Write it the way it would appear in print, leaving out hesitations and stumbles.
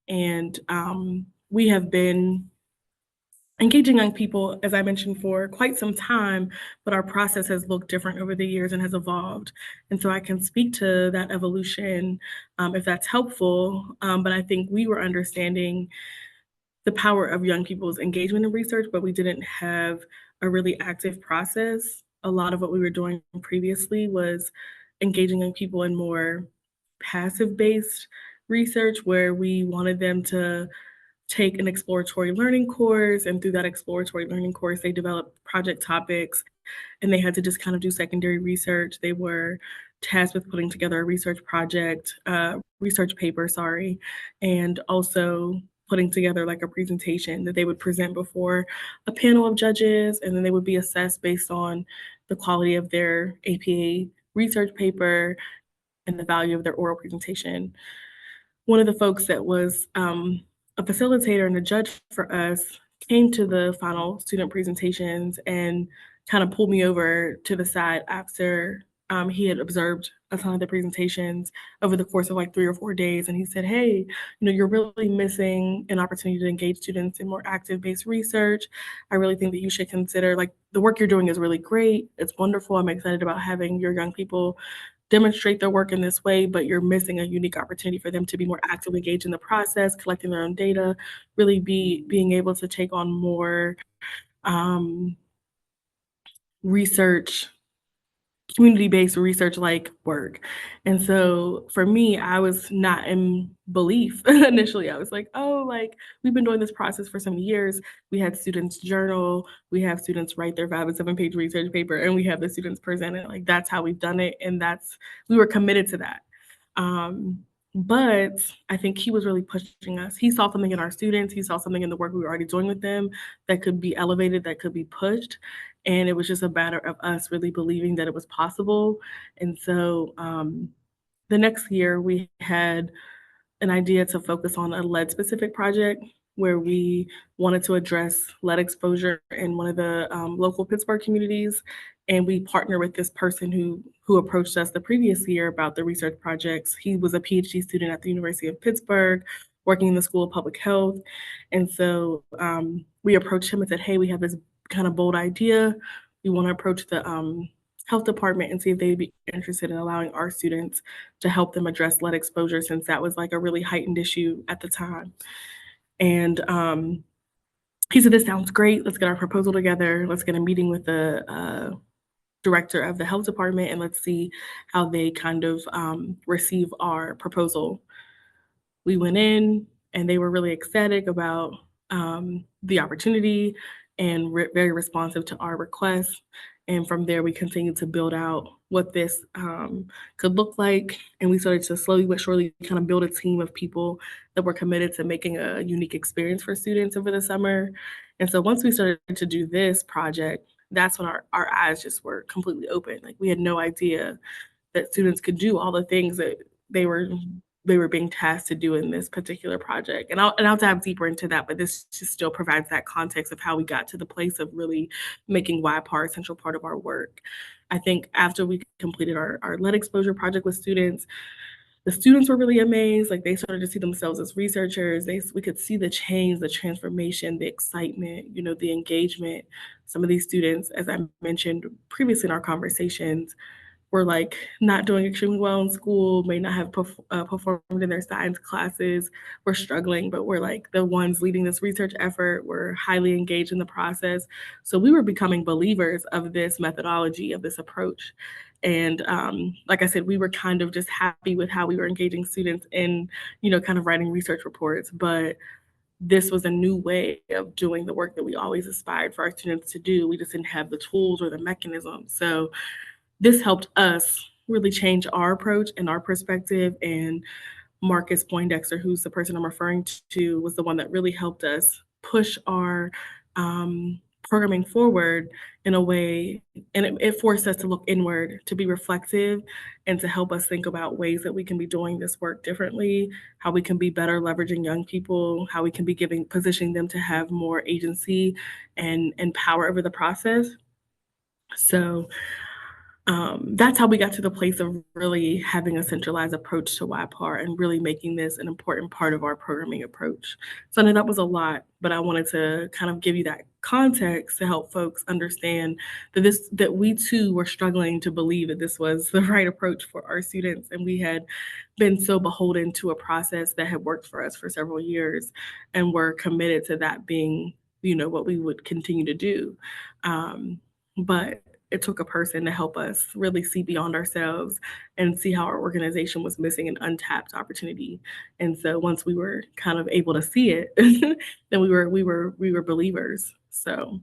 And we have been engaging young people, as I mentioned, for quite some time, but our process has looked different over the years and has evolved. And so I can speak to that evolution if that's helpful. But I think we were understanding the power of young people's engagement in research, but we didn't have a really active process. A lot of what we were doing previously was engaging young people in more passive based research where we wanted them to take an exploratory learning course. And through that exploratory learning course, they developed project topics and they had to just kind of do secondary research. They were tasked with putting together a research project, research paper, sorry, and also putting together like a presentation that they would present before a panel of judges, and then they would be assessed based on the quality of their APA research paper and the value of their oral presentation. One of the folks that was a facilitator and a judge for us came to the final student presentations and kind of pulled me over to the side after he had observed a ton of the presentations over the course of like 3 or 4 days. And he said, hey, you're really missing an opportunity to engage students in more active based research. I really think that you should consider, like, the work you're doing is really great. It's wonderful. I'm excited about having your young people demonstrate their work in this way, but you're missing a unique opportunity for them to be more actively engaged in the process, collecting their own data, really being able to take on more um, research, community-based research like work. And so for me, I was not in belief initially. I was like, oh, like, we've been doing this process for some years. We had students journal, we have students write their 5 and 7 page research paper, and we have the students present it. Like, that's how we've done it. And we were committed to that. Um, but I think he was really pushing us. He saw something in our students, he saw something in the work we were already doing with them that could be elevated, that could be pushed. And it was just a matter of us really believing that it was possible. And so the next year, we had an idea to focus on a lead specific project where we wanted to address lead exposure in one of the local Pittsburgh communities. And we partnered with this person who approached us the previous year about the research projects. He was a PhD student at the University of Pittsburgh, working in the School of Public Health. And so we approached him and said, hey, we have this kind of bold idea. We want to approach the health department and see if they'd be interested in allowing our students to help them address lead exposure, since that was like a really heightened issue at the time. And he said, this sounds great. Let's get our proposal together. Let's get a meeting with the director of the health department and let's see how they kind of receive our proposal. We went in and they were really ecstatic about the opportunity and very responsive to our requests. And from there, we continued to build out what this could look like. And we started to slowly but surely kind of build a team of people that were committed to making a unique experience for students over the summer. And so once we started to do this project, that's when our eyes just were completely open. Like, we had no idea that students could do all the things that they were being tasked to do in this particular project. And I'll dive deeper into that, but this just still provides that context of how we got to the place of really making YPAR a central part of our work. I think after we completed our lead exposure project with students, the students were really amazed. Like, they started to see themselves as researchers. We could see the change, the transformation, the excitement, the engagement. Some of these students, as I mentioned previously in our conversations, were like not doing extremely well in school, may not have performed in their science classes, were struggling, but were like the ones leading this research effort, were highly engaged in the process. So we were becoming believers of this methodology, of this approach. And like I said, we were kind of just happy with how we were engaging students in, kind of writing research reports. But this was a new way of doing the work that we always aspired for our students to do. We just didn't have the tools or the mechanisms. So this helped us really change our approach and our perspective. And Marcus Poindexter, who's the person I'm referring to, was the one that really helped us push our programming forward in a way, and it forced us to look inward, to be reflective, and to help us think about ways that we can be doing this work differently, how we can be better leveraging young people, how we can be positioning them to have more agency and power over the process. So That's how we got to the place of really having a centralized approach to YPAR and really making this an important part of our programming approach. So I know that was a lot, but I wanted to kind of give you that context to help folks understand that we too were struggling to believe that this was the right approach for our students, and we had been so beholden to a process that had worked for us for several years, and were committed to that being, what we would continue to do. But it took a person to help us really see beyond ourselves and see how our organization was missing an untapped opportunity. And so once we were kind of able to see it, then we were believers. So